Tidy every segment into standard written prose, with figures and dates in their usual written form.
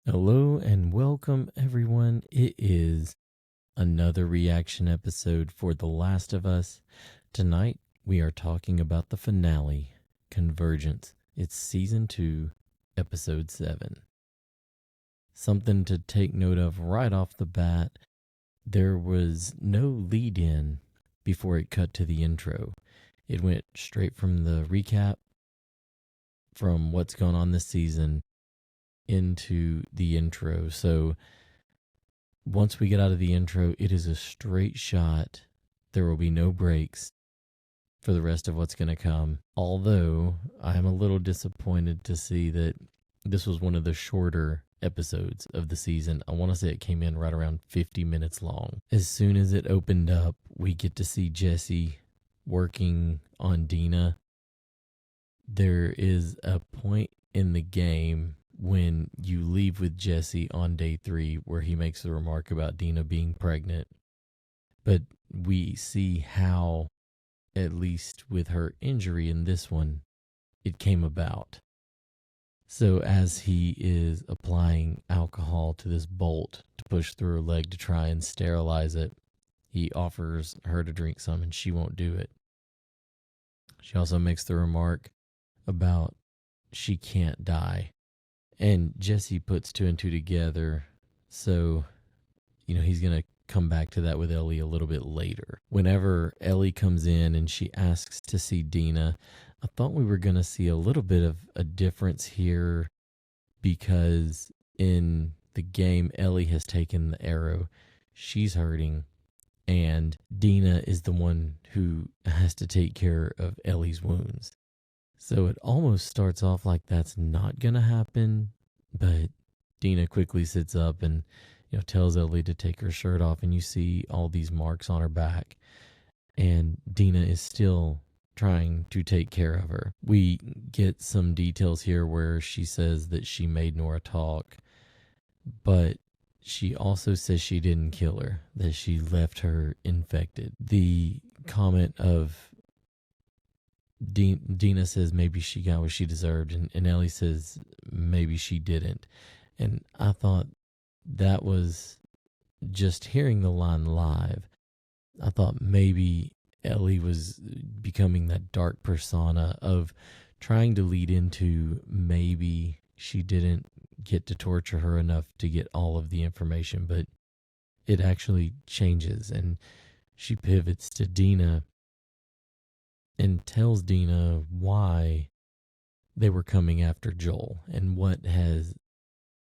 Hello and welcome, everyone. It is another reaction episode for The Last of Us. Tonight, we are talking about the finale, Convergence. It's season 2, episode 7. Something to take note of right off the bat, there was no lead in before it cut to the intro. It went straight from the recap from what's going on this season into the intro. So once we get out of the intro, it is a straight shot. There will be no breaks for the rest of what's going to come. Although I am a little disappointed to see that this was one of the shorter episodes of the season. I want to say it came in right around 50 minutes long. As soon as it opened up, we get to see Jesse working on Dina. There is a point in the game when you leave with Jesse on day 3 where he makes the remark about Dina being pregnant. But we see how, at least with her injury in this one, it came about. So as he is applying alcohol to this bolt to push through her leg to try and sterilize it, he offers her to drink some and she won't do it. She also makes the remark about she can't die. And Jesse puts 2 and 2 together. So, he's going to come back to that with Ellie a little bit later. Whenever Ellie comes in and she asks to see Dina, I thought we were going to see a little bit of a difference here because in the game, Ellie has taken the arrow. She's hurting. And Dina is the one who has to take care of Ellie's wounds. So it almost starts off like that's not going to happen, but Dina quickly sits up and tells Ellie to take her shirt off, and you see all these marks on her back. And Dina is still trying to take care of her. We get some details here where she says that she made Nora talk, but she also says she didn't kill her, that she left her infected. The comment of Dina says maybe she got what she deserved, and Ellie says maybe she didn't. And I thought that was, just hearing the line live, I thought maybe Ellie was becoming that dark persona of trying to lead into maybe she didn't get to torture her enough to get all of the information, but it actually changes and she pivots to Dina and tells Dina why they were coming after Joel and what has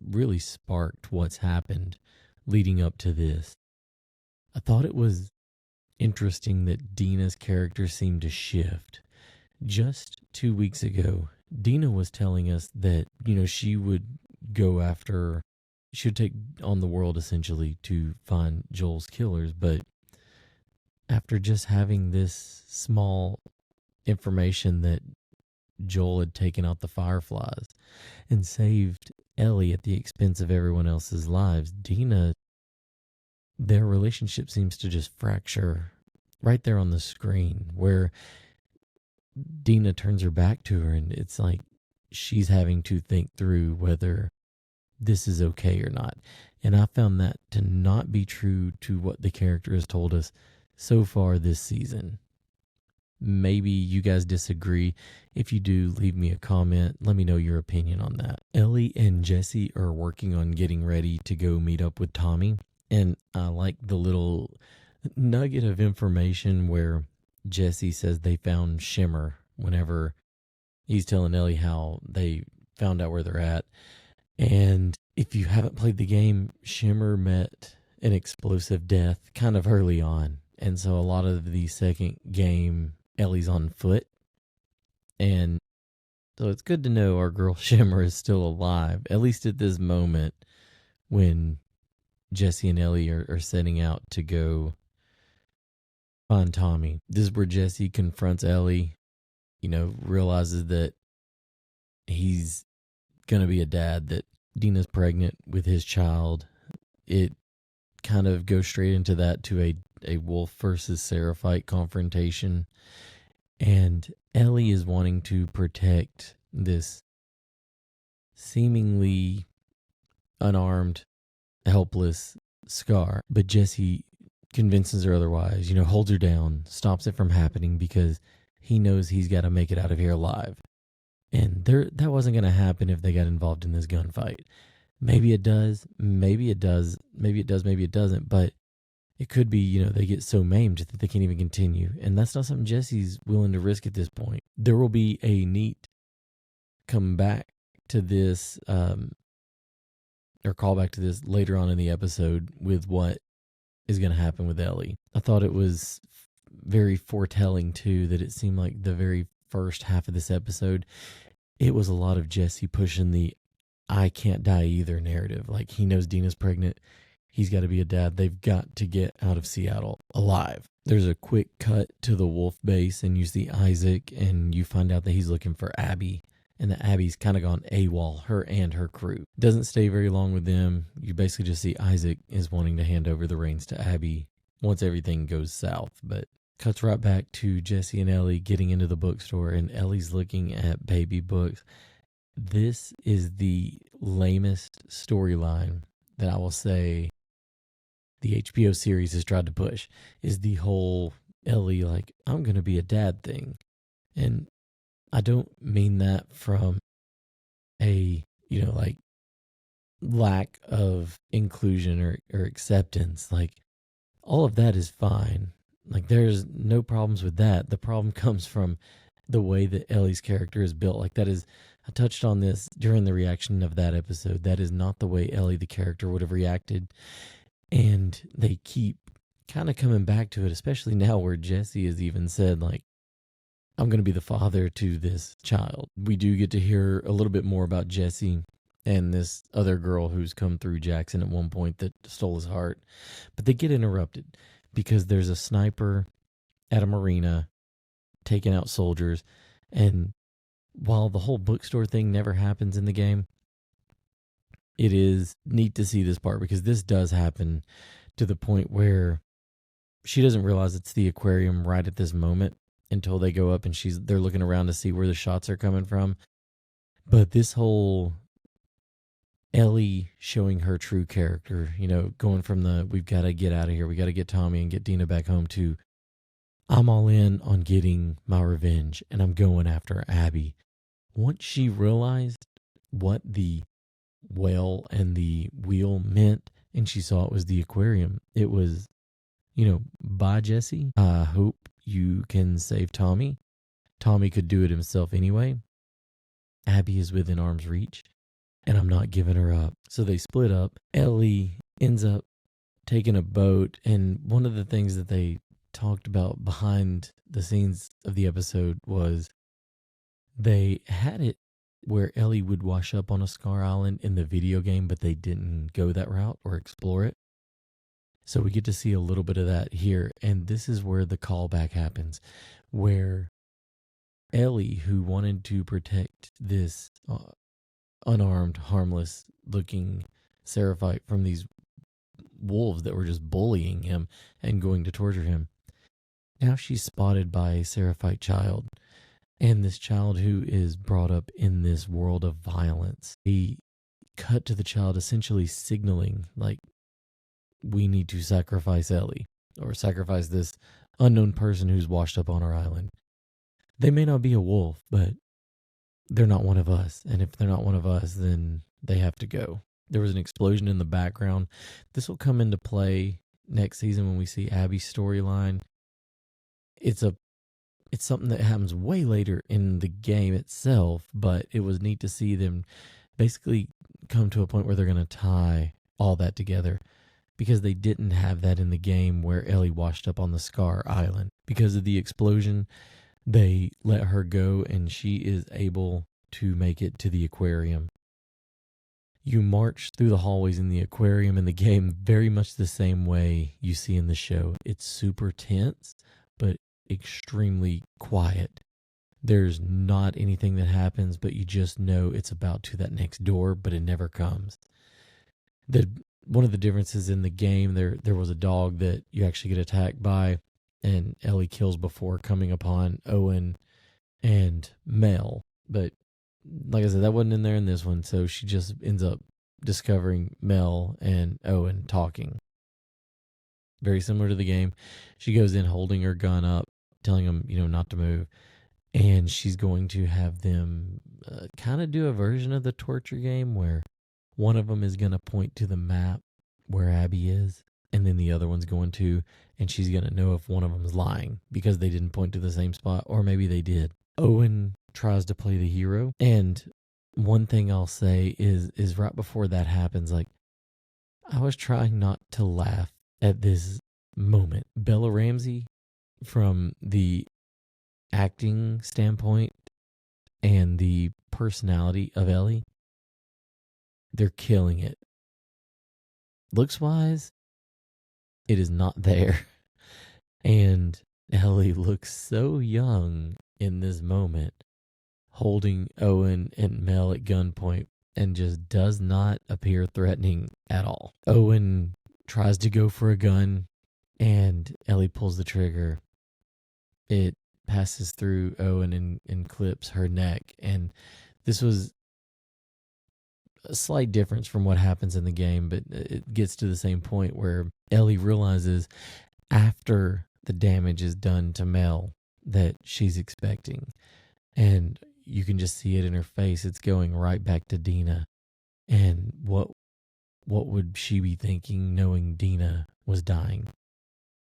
really sparked what's happened leading up to this. I thought it was interesting that Dina's character seemed to shift. Just 2 weeks ago, Dina was telling us that, she would go after, she would take on the world essentially to find Joel's killers, but after just having this small information that Joel had taken out the fireflies and saved Ellie at the expense of everyone else's lives, Dina, their relationship seems to just fracture right there on the screen where Dina turns her back to her, and it's like she's having to think through whether this is okay or not. And I found that to not be true to what the character has told us so far this season. Maybe you guys disagree. If you do, leave me a comment. Let me know your opinion on that. Ellie and Jesse are working on getting ready to go meet up with Tommy. And I like the little nugget of information where Jesse says they found Shimmer whenever he's telling Ellie how they found out where they're at. And if you haven't played the game, Shimmer met an explosive death kind of early on. And so a lot of the second game, Ellie's on foot. And so it's good to know our girl Shimmer is still alive, at least at this moment when Jesse and Ellie are setting out to go find Tommy. This is where Jesse confronts Ellie, realizes that he's going to be a dad, that Dina's pregnant with his child. It kind of goes straight into that to a Wolf versus Sarah fight confrontation. And Ellie is wanting to protect this seemingly unarmed, helpless Scar. But Jesse convinces her otherwise, holds her down, stops it from happening because he knows he's got to make it out of here alive. And that wasn't going to happen if they got involved in this gunfight. Maybe it does, maybe it does, maybe it does, maybe it doesn't, but it could be, they get so maimed that they can't even continue. And that's not something Jesse's willing to risk at this point. There will be a neat come back to this, or call back to this later on in the episode with what is going to happen with Ellie. I thought it was very foretelling, too, that it seemed like the very first half of this episode, it was a lot of Jesse pushing the I can't die either narrative. Like, he knows Dina's pregnant. He's got to be a dad. They've got to get out of Seattle alive. There's a quick cut to the wolf base, and you see Isaac, and you find out that he's looking for Abby, and that Abby's kind of gone AWOL, her and her crew. Doesn't stay very long with them. You basically just see Isaac is wanting to hand over the reins to Abby once everything goes south. But cuts right back to Jesse and Ellie getting into the bookstore, and Ellie's looking at baby books. This is the lamest storyline that I will say the HBO series has tried to push, is the whole Ellie, like, I'm going to be a dad thing. And I don't mean that from a, like, lack of inclusion or acceptance. Like, all of that is fine. Like, there's no problems with that. The problem comes from the way that Ellie's character is built. Like, that is, I touched on this during the reaction of that episode. That is not the way Ellie, the character, would have reacted. And they keep kind of coming back to it, especially now where Jesse has even said, like, I'm going to be the father to this child. We do get to hear a little bit more about Jesse and this other girl who's come through Jackson at one point that stole his heart. But they get interrupted because there's a sniper at a marina taking out soldiers. And while the whole bookstore thing never happens in the game, it is neat to see this part because this does happen to the point where she doesn't realize it's the aquarium right at this moment until they go up and they're looking around to see where the shots are coming from. But this whole Ellie showing her true character, going from we've got to get out of here, we got to get Tommy and get Dina back home, to I'm all in on getting my revenge and I'm going after Abby. Once she realized what the whale and the wheel meant and she saw it was the aquarium, it was, bye Jesse. I hope you can save Tommy. Tommy could do it himself anyway. Abby is within arm's reach and I'm not giving her up. So they split up. Ellie ends up taking a boat, and one of the things that they talked about behind the scenes of the episode was they had it where Ellie would wash up on a Scar Island in the video game, but they didn't go that route or explore it. So we get to see a little bit of that here, and this is where the callback happens, where Ellie, who wanted to protect this unarmed, harmless-looking Seraphite from these wolves that were just bullying him and going to torture him, now she's spotted by a Seraphite child. And this child who is brought up in this world of violence. He cut to the child essentially signaling, like, we need to sacrifice Ellie, or sacrifice this unknown person who's washed up on our island. They may not be a wolf, but they're not one of us. And if they're not one of us, then they have to go. There was an explosion in the background. This will come into play next season when we see Abby's storyline. It's something that happens way later in the game itself, but it was neat to see them basically come to a point where they're going to tie all that together, because they didn't have that in the game where Ellie washed up on the Scar Island. Because of the explosion, they let her go and she is able to make it to the aquarium. You march through the hallways in the aquarium in the game very much the same way you see in the show. It's super tense, but extremely quiet. There's not anything that happens, but you just know it's about to that next door, but it never comes. One of the differences in the game, there was a dog that you actually get attacked by, and Ellie kills before coming upon Owen and Mel. But like I said, that wasn't in there in this one, so she just ends up discovering Mel and Owen talking. Very similar to the game. She goes in holding her gun up, telling them, not to move. And she's going to have them kind of do a version of the torture game where one of them is going to point to the map where Abby is, and then the other one's going to, and she's going to know if one of them is lying because they didn't point to the same spot, or maybe they did. Owen tries to play the hero, and one thing I'll say is right before that happens, like, I was trying not to laugh at this moment. Bella Ramsey, from the acting standpoint and the personality of Ellie, they're killing it. Looks wise, it is not there. And Ellie looks so young in this moment, holding Owen and Mel at gunpoint, and just does not appear threatening at all. Owen tries to go for a gun, and Ellie pulls the trigger. It passes through Owen and clips her neck. And this was a slight difference from what happens in the game, but it gets to the same point where Ellie realizes after the damage is done to Mel that she's expecting. And you can just see it in her face. It's going right back to Dina. And what would she be thinking knowing Dina was dying?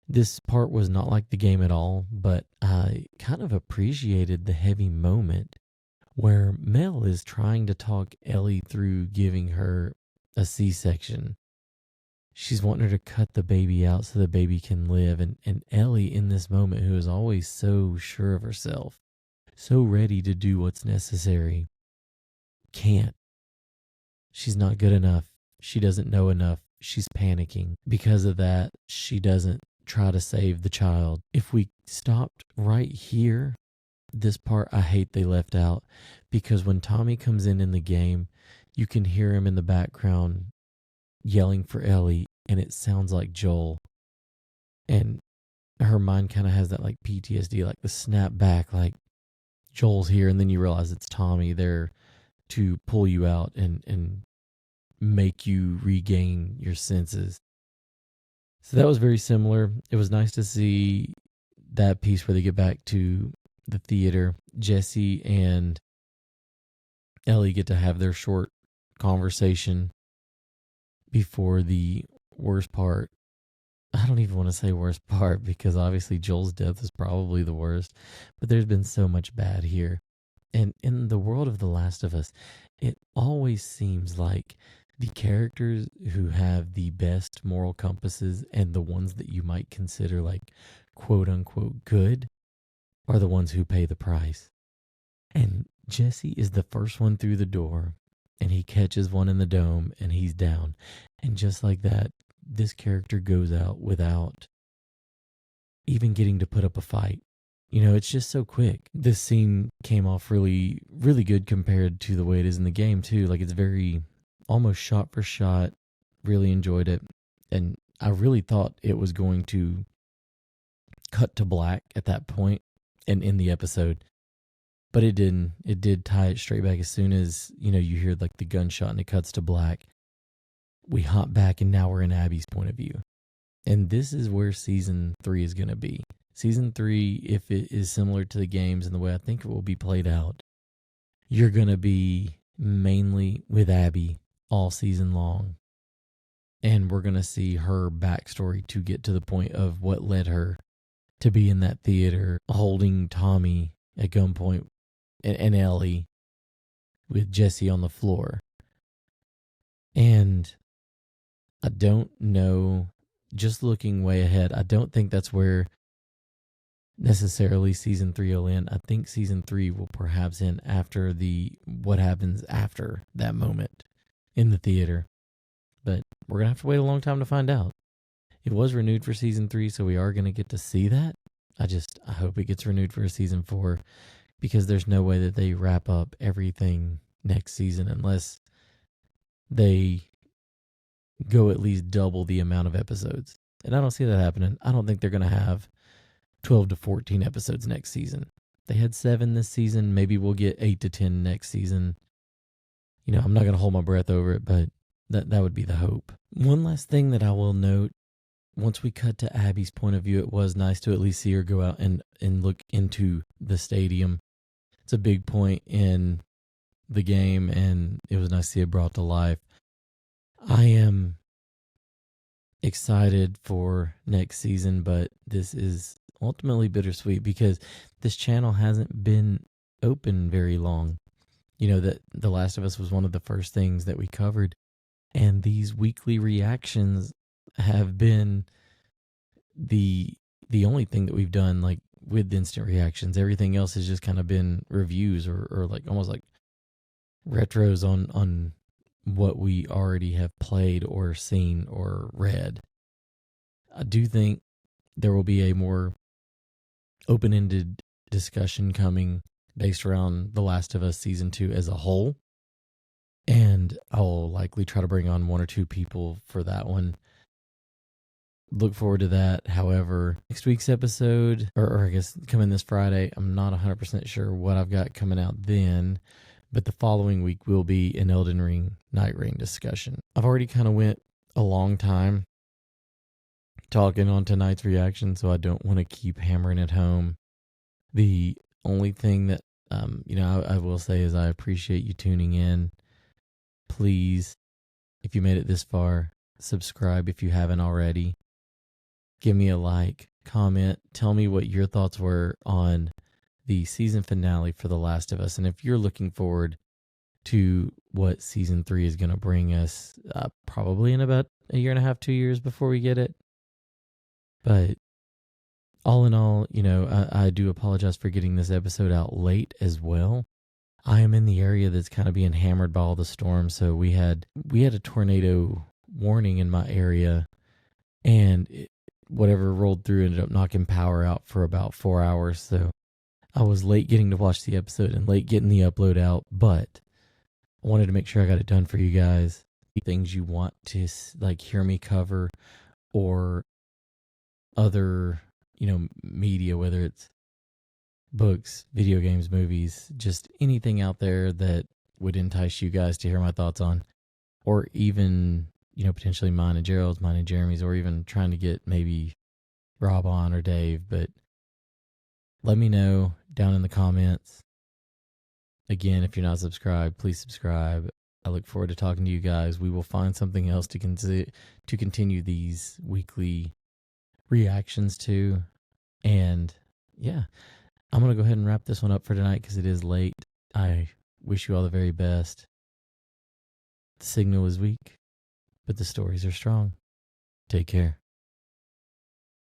This part was not like the game at all, but I kind of appreciated the heavy moment where Mel is trying to talk Ellie through giving her a C-section. She's wanting her to cut the baby out so the baby can live. And Ellie, in this moment, who is always so sure of herself, so ready to do what's necessary, can't. She's not good enough. She doesn't know enough. She's panicking. Because of that, she doesn't try to save the child. If we stopped right here, this part I hate they left out, because when Tommy comes in the game, you can hear him in the background yelling for Ellie, and it sounds like Joel. And her mind kind of has that like PTSD, like the snap back, like Joel's here, and then you realize it's Tommy there to pull you out and make you regain your senses. So that was very similar. It was nice to see that piece where they get back to the theater. Jesse and Ellie get to have their short conversation before the worst part. I don't even want to say worst part, because obviously Joel's death is probably the worst, but there's been so much bad here. And in the world of The Last of Us, it always seems like the characters who have the best moral compasses and the ones that you might consider like quote unquote good are the ones who pay the price. And Jesse is the first one through the door, and he catches one in the dome and he's down. And just like that, this character goes out without even getting to put up a fight. It's just so quick. This scene came off really, really good compared to the way it is in the game too. Like, it's very almost shot for shot. Really enjoyed it. And I really thought it was going to cut to black at that point and in the episode. But it didn't. It did tie it straight back as soon as, you hear like the gunshot and it cuts to black. We hop back and now we're in Abby's point of view. And this is where season 3 is going to be. Season 3, if it is similar to the games and the way I think it will be played out, you're going to be mainly with Abby all season long. And we're going to see her backstory to get to the point of what led her to be in that theater holding Tommy at gunpoint and Ellie with Jesse on the floor. And I don't know, just looking way ahead, I don't think that's where necessarily season 3 will end. I think season 3 will perhaps end after what happens after that moment in the theater. But we're going to have to wait a long time to find out. It was renewed for season 3, so we are going to get to see that. I hope it gets renewed for season 4, because there's no way that they wrap up everything next season unless they go at least double the amount of episodes. And I don't see that happening. I don't think they're going to have 12 to 14 episodes next season. They had 7 this season. Maybe we'll get 8 to 10 next season. I'm not going to hold my breath over it, but That would be the hope. One last thing that I will note, once we cut to Abby's point of view, it was nice to at least see her go out and look into the stadium. It's a big point in the game, and it was nice to see it brought to life. I am excited for next season, but this is ultimately bittersweet because this channel hasn't been open very long. You know, that The Last of Us was one of the first things that we covered, and these weekly reactions have been the only thing that we've done, like, with instant reactions. Everything else has just kind of been reviews or like almost like retros on what we already have played or seen or read. I do think there will be a more open-ended discussion coming based around The Last of Us Season 2 as a whole. And I'll likely try to bring on one or two people for that one. Look forward to that. However, next week's episode, or I guess coming this Friday, I'm not 100% sure what I've got coming out then, but the following week will be an Elden Ring Night Rain discussion. I've already kind of went a long time talking on tonight's reaction, so I don't want to keep hammering it home. The only thing that, I will say is I appreciate you tuning in. Please, if you made it this far, subscribe if you haven't already. Give me a like, comment, tell me what your thoughts were on the season finale for The Last of Us. And if you're looking forward to what season 3 is going to bring us, probably in about a year and a half, 2 years before we get it. But all in all, I do apologize for getting this episode out late as well. I am in the area that's kind of being hammered by all the storms. So we had a tornado warning in my area, and whatever rolled through ended up knocking power out for about 4 hours. So I was late getting to watch the episode and late getting the upload out, but I wanted to make sure I got it done for you guys. Things you want to hear me cover, or other, media, whether it's books, video games, movies, just anything out there that would entice you guys to hear my thoughts on, or even, potentially mine and Gerald's, mine and Jeremy's, or even trying to get maybe Rob on or Dave. But let me know down in the comments. Again, if you're not subscribed, please subscribe. I look forward to talking to you guys. We will find something else to continue these weekly reactions to. And yeah, I'm going to go ahead and wrap this one up for tonight because it is late. I wish you all the very best. The signal is weak, but the stories are strong. Take care.